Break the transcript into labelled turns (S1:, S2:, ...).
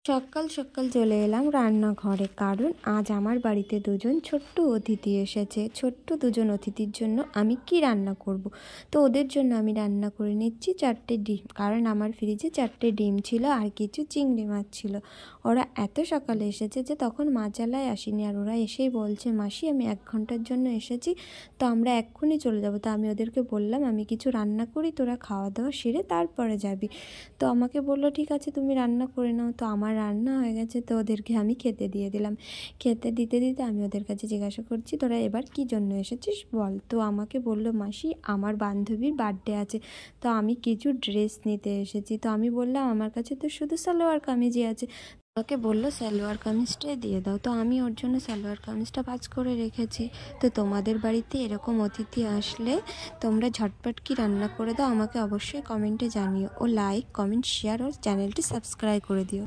S1: সকাল সকাল চলে এলাম রান্নাঘরে, কারণ আজ আমার বাড়িতে দুজন ছোট্ট অতিথি এসেছে। ছোট্ট দুজন অতিথির জন্য আমি কি রান্না করব। তো ওদের জন্য আমি রান্না করে নিচ্ছি 4টে ডিম, কারণ আমার ফ্রিজে 4টে ডিম ছিল আর কিছু চিংড়ি মাছ ছিল। ওরা এত সকালে এসেছে যে তখন মাচালায় আসেনি, আর ওরা এসেই বলছে, মাসি আমি 1 ঘন্টার জন্য এসেছি, তো আমরা এক্ষুনি চলে যাব। তো আমি ওদেরকে বললাম আমি কিছু রান্না করি, তোরা খাওয়া দাওয়া সেরে তারপরে যাবি। তো আমাকে বললো ঠিক আছে তুমি রান্না করে নাও। তো আমার রান্না হয়ে গেছে, তো ওদেরকে আমি খেতে দিয়ে দিলাম। খেতে দিতে দিতে আমি ওদের কাছে জিজ্ঞাসা করছি, তোরা এবার কী জন্য এসেছিস বল। তো আমাকে বললো, মাসি আমার বান্ধবীর বার্থডে আছে, তো আমি কিছু ড্রেস নিতে এসেছি। তো আমি বললাম আমার কাছে তো শুধু সালোয়ার কামিজই আছে। আমাকে বললো সালোয়ার কামিজটাই দিয়ে দাও। তো আমি ওর জন্য সালোয়ার কামিজটা ভাঁজ করে রেখেছি। তো তোমাদের বাড়িতে এরকম অতিথি আসলে তোমরা ঝটপট কি রান্না করে দাও, আমাকে অবশ্যই কমেন্টে জানিও। ও লাইক কমেন্ট শেয়ার ও চ্যানেলটি সাবস্ক্রাইব করে দিও।